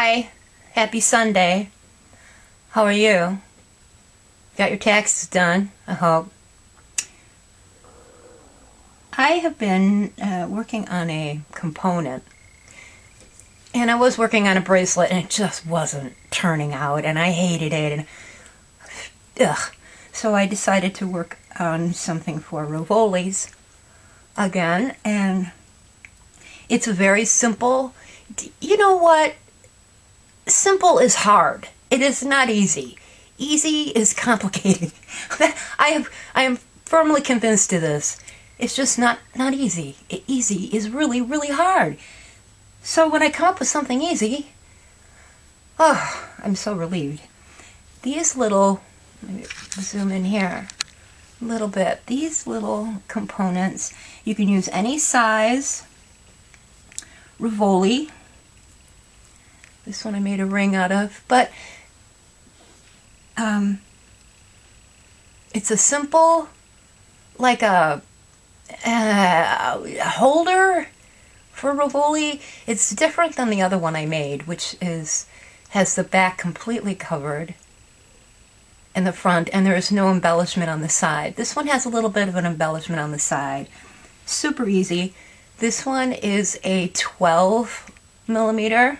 Hi, happy Sunday. How are you? Got your taxes done, I hope. I have been working on a component, and I was working on a bracelet, and it just wasn't turning out, and I hated it, and ugh. So I decided to work on something for Rivoli's again, and it's a very simple. You know what? Simple is hard. It is not easy. Easy is complicated. I am firmly convinced of this. It's just not easy. Easy is really, really hard. So when I come up with something easy, oh, I'm so relieved. These little, let me zoom in here a little bit. These little components, you can use any size. Rivoli. This one I made a ring out of, but it's a simple, like a holder for Rivoli. It's different than the other one I made, which has the back completely covered in the front, and there is no embellishment on the side. This one has a little bit of an embellishment on the side. Super easy. This one is a 12 millimeter.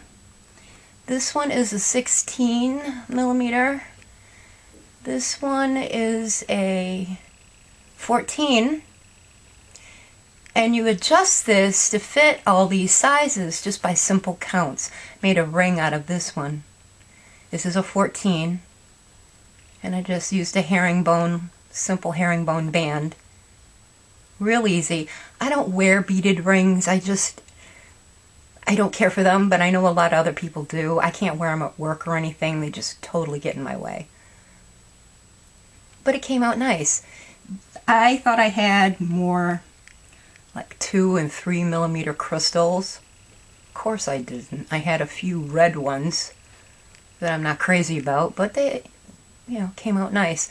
This one is a 16 millimeter. This one is a 14. And you adjust this to fit all these sizes just by simple counts. Made a ring out of this one. This is a 14. And I just used a herringbone, simple herringbone band. Real easy. I don't wear beaded rings. I don't care for them, but I know a lot of other people do. I can't wear them at work or anything. They just totally get in my way. But it came out nice. I thought I had more like 2 and 3 millimeter crystals. Of course I didn't. I had a few red ones that I'm not crazy about, but they, came out nice.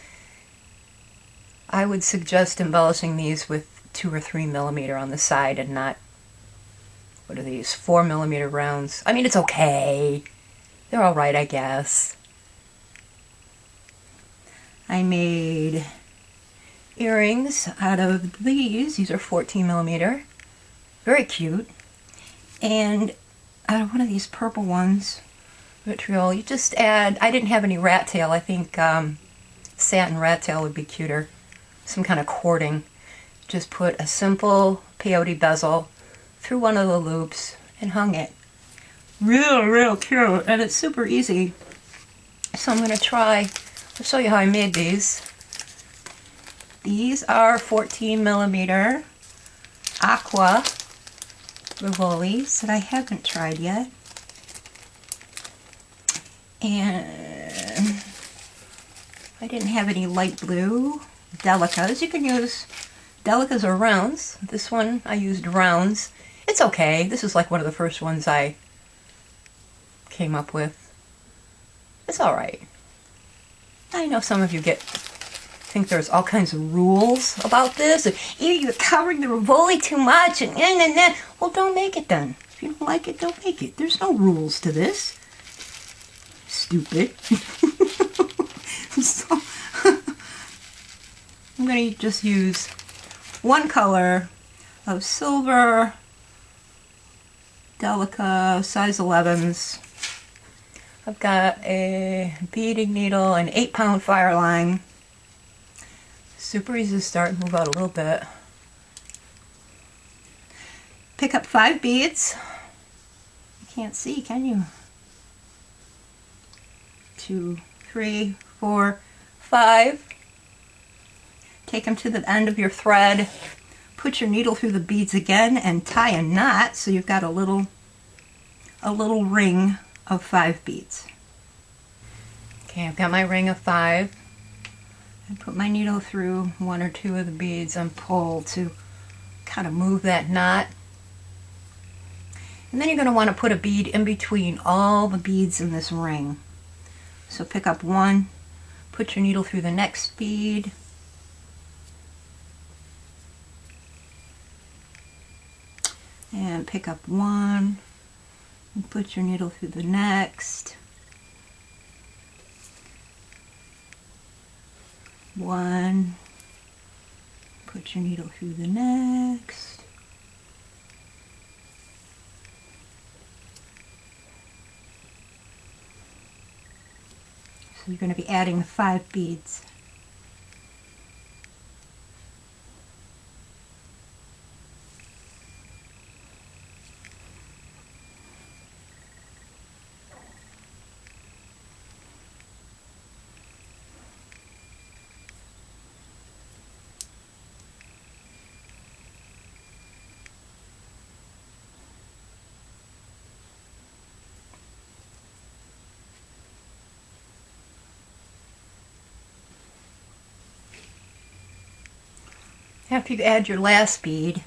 I would suggest embellishing these with 2 or 3 millimeter on the side and not, what are these, 4 millimeter rounds. I mean, it's okay. They're all right, I guess. I made earrings out of these. These are 14 millimeter. Very cute. And out of one of these purple ones, vitriol, you just add, I didn't have any rat tail. I think satin rat tail would be cuter. Some kind of cording. Just put a simple peyote bezel through one of the loops and hung it. Real cute, and it's super easy. So I'm going to try, I'll show you how I made these. These are 14 millimeter aqua Rivolis that I haven't tried yet. And I didn't have any light blue Delicas. You can use Delicas or rounds. This one I used rounds. It's okay. This is like one of the first ones I came up with. It's alright. I know some of you think there's all kinds of rules about this. You're covering the Rivoli too much, and nah. Well, don't make it then. If you don't like it, don't make it. There's no rules to this. Stupid. So, I'm going to just use one color of silver Delica size 11s. I've got a beading needle, an 8-pound Fireline. Super easy to start. Move out a little bit. Pick up 5 beads. You can't see, can you? 2, 3, 4, 5. Take them to the end of your thread. Put your needle through the beads again and tie a knot so you've got a little ring of 5 beads. Okay, I've got my ring of 5. I put my needle through 1 or 2 of the beads and pull to kind of move that knot. And then you're going to want to put a bead in between all the beads in this ring. So pick up 1, put your needle through the next bead, and pick up 1, And put your needle through the next. One. Put your needle through the next. So you're going to be adding 5 beads. After you add your last bead,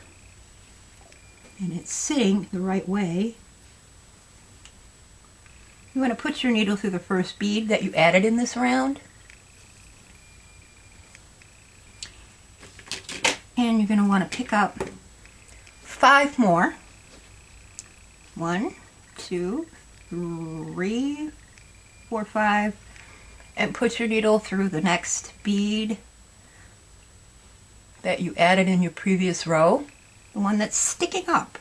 and it's sitting the right way, you want to put your needle through the first bead that you added in this round. And you're going to want to pick up 5 more. 1, 2, 3, 4, 5. And put your needle through the next bead that you added in your previous row, the one that's sticking up.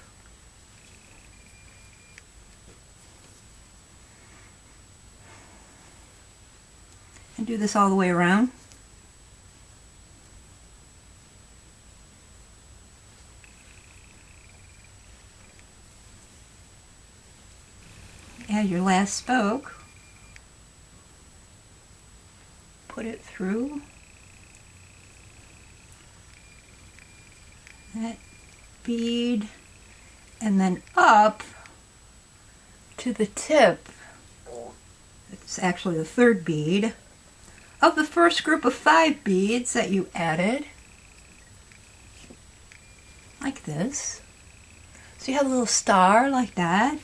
And do this all the way around. Add your last spoke. Put it through that bead and then up to the tip. It's actually the 3rd bead of the first group of 5 beads that you added, like this. So you have a little star like that,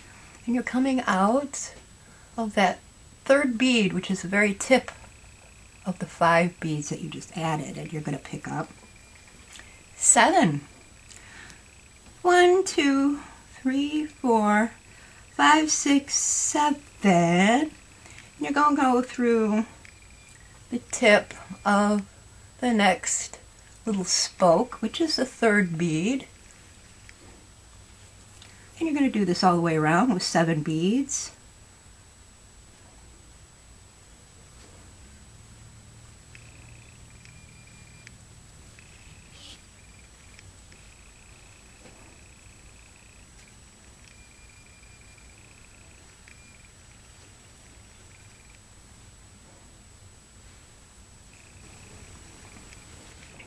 and you're coming out of that 3rd bead, which is the very tip of the 5 beads that you just added, and you're going to pick up 7. 1, 2, 3, 4, 5, 6, 7. And you're going to go through the tip of the next little spoke, which is the 3rd bead. And you're going to do this all the way around with 7 beads.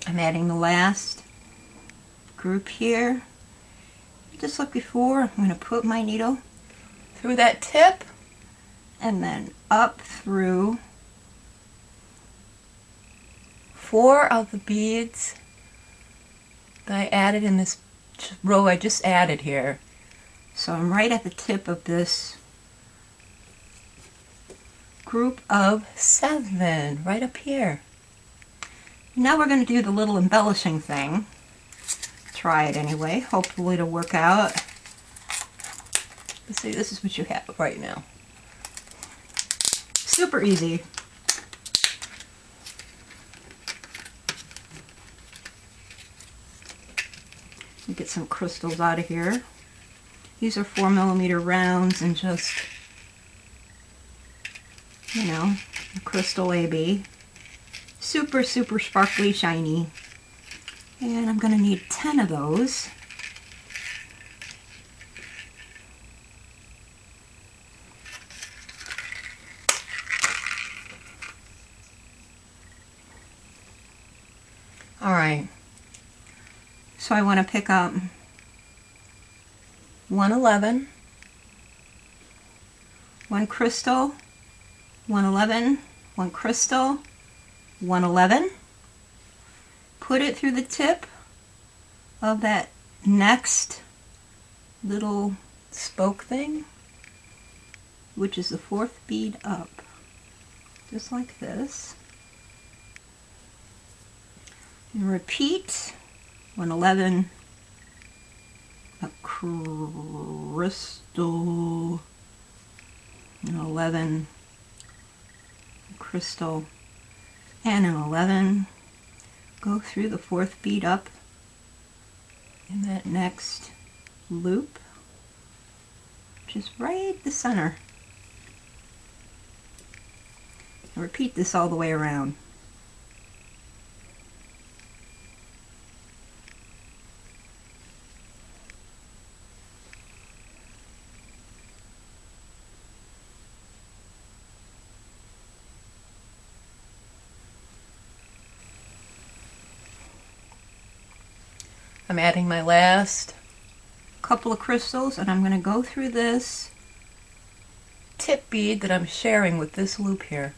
I'm adding the last group here. Just like before, I'm going to put my needle through that tip and then up through 4 of the beads that I added in this row I just added here. So I'm right at the tip of this group of 7, right up here. Now we're going to do the little embellishing thing. Try it anyway. Hopefully it'll work out. Let's see, this is what you have right now. Super easy. Get some crystals out of here. These are 4mm rounds and just, you know, a crystal AB. Super, super sparkly, shiny. And I'm going to need 10 of those. All right. So I want to pick up 111, 1 crystal, 111, 1 crystal, 111. Put it through the tip of that next little spoke thing, which is the 4th bead up, just like this. And repeat 111, a crystal, an 11 crystal, and an 11. Go through the 4th bead up in that next loop, which is right the center. And repeat this all the way around. I'm adding my last Couple of crystals, and I'm going to go through this tip bead that I'm sharing with this loop here.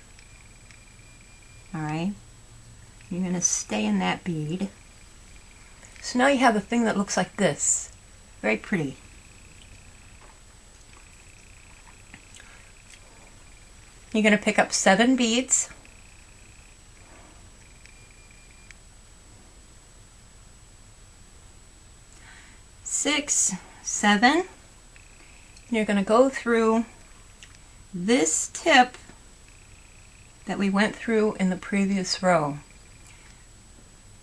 Alright, you're going to stay in that bead. So now you have a thing that looks like this. Very pretty. You're going to pick up 7 beads. Six, 7. You're going to go through This tip that we went through in the previous row.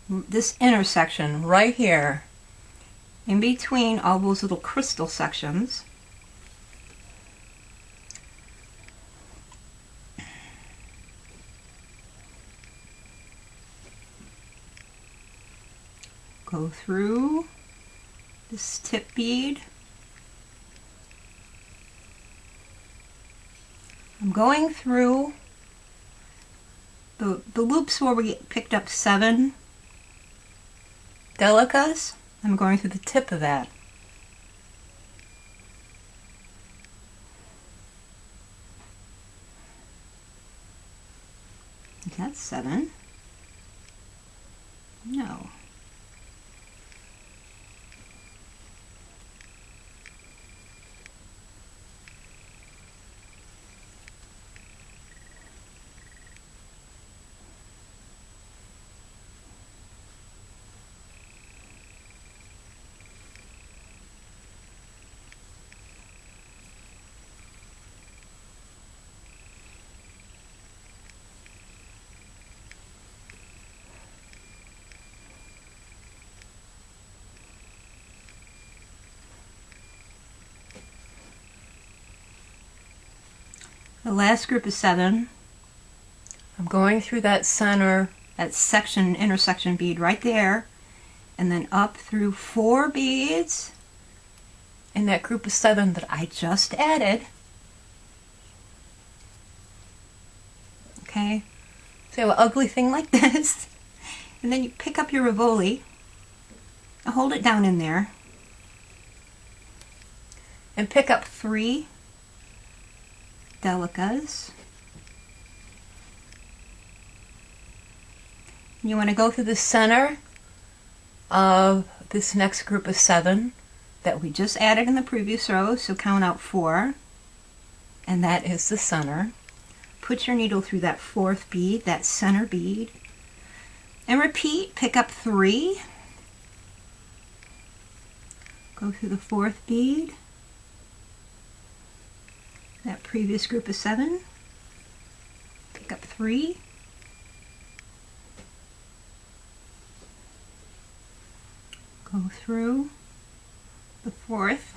This intersection right here. in between all those little crystal sections. Go through this tip bead. I'm going through the loops where we picked up 7 Delicas. I'm going through the tip of that. Is that 7? No. The last group is 7. I'm going through that center, that section, intersection bead right there, and then up through 4 beads in that group of 7 that I just added. Okay, so an ugly thing like this. And then you pick up your Rivoli, hold it down in there, and pick up 3 Delicas. You want to go through the center of this next group of 7 that we just added in the previous row, so count out 4. and that is the center. Put your needle through that 4th bead, that center bead, and repeat. Pick up 3. Go through the 4th bead, that previous group of 7. Pick up 3. Go through the 4th.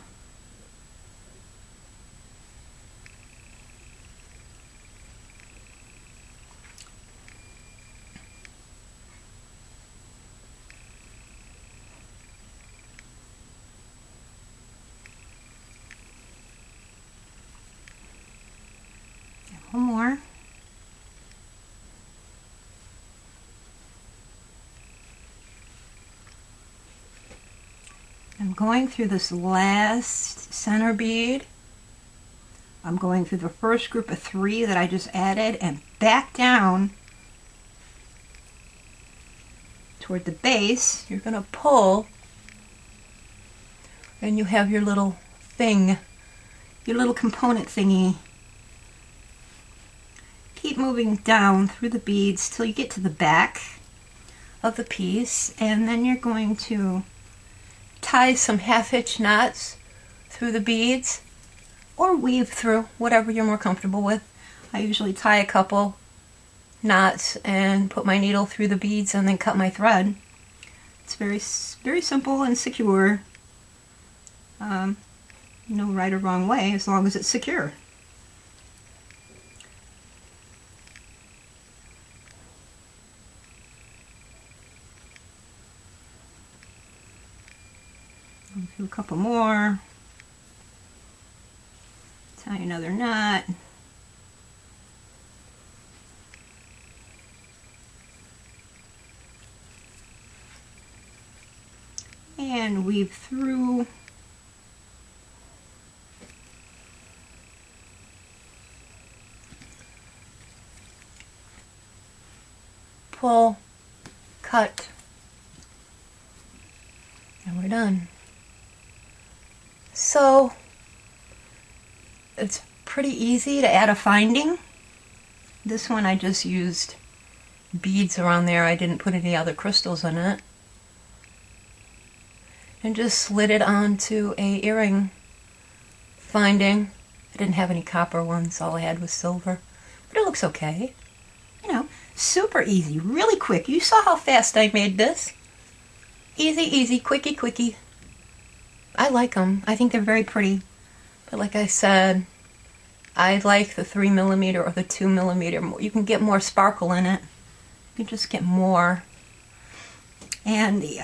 One more. I'm going through this last center bead. I'm going through the first group of 3 that I just added and back down toward the base. You're going to pull, and you have your little thing, your little component thingy. Keep moving down through the beads till you get to the back of the piece, and then you're going to tie some half-hitch knots through the beads or weave through, whatever you're more comfortable with. I usually tie a couple knots and put my needle through the beads and then cut my thread. It's very simple and secure. No right or wrong way as long as it's secure. Do a couple more. Tie another knot. And weave through. Pull, cut, and we're done. So it's pretty easy to add a finding. This one I just used beads around there. I didn't put any other crystals in it. And just slid it onto a earring finding. I didn't have any copper ones, all I had was silver. But it looks okay. You know, super easy, really quick. You saw how fast I made this. Easy, easy, quickie, quickie. I like them. I think they're very pretty. But like I said, I like the 3mm or the 2mm. You can get more sparkle in it. You can just get more. And the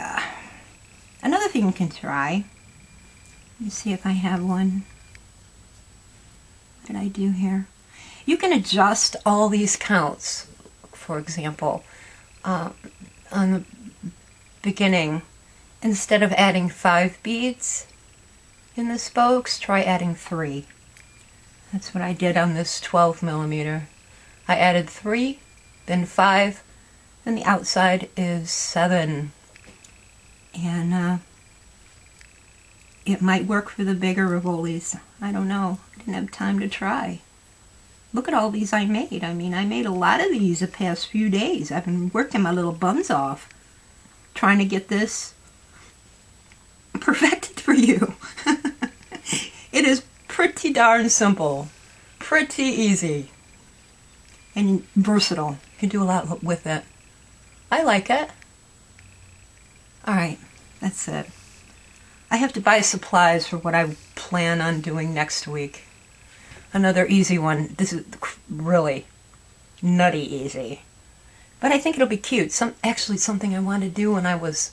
another thing you can try. Let me see if I have one. What did I do here? You can adjust all these counts. For example, on the beginning, instead of adding 5 beads in the spokes, try adding 3. That's what I did on this 12mm. I added 3, then 5, and the outside is 7. And it might work for the bigger Rivolis. I don't know. I didn't have time to try. Look at all these I made. I mean, I made a lot of these the past few days. I've been working my little buns off trying to get this perfected for you. It is pretty darn simple. Pretty easy. And versatile. You can do a lot with it. I like it. Alright, that's it. I have to buy supplies for what I plan on doing next week. Another easy one. This is really nutty easy. But I think it'll be cute. Actually something I wanted to do when it was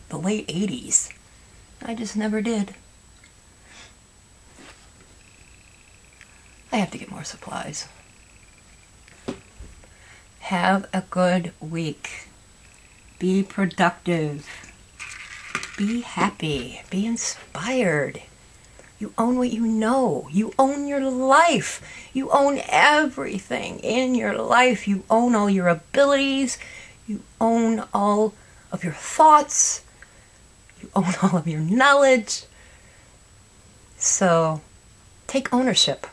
the late 80s. I just never did. I have to get more supplies. Have a good week. Be productive. Be happy. Be inspired. You own what you know. You own your life. You own everything in your life. You own all your abilities. You own all of your thoughts. You own all of your knowledge. So, take ownership.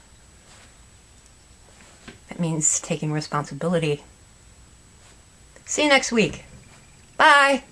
That means taking responsibility. See you next week. Bye.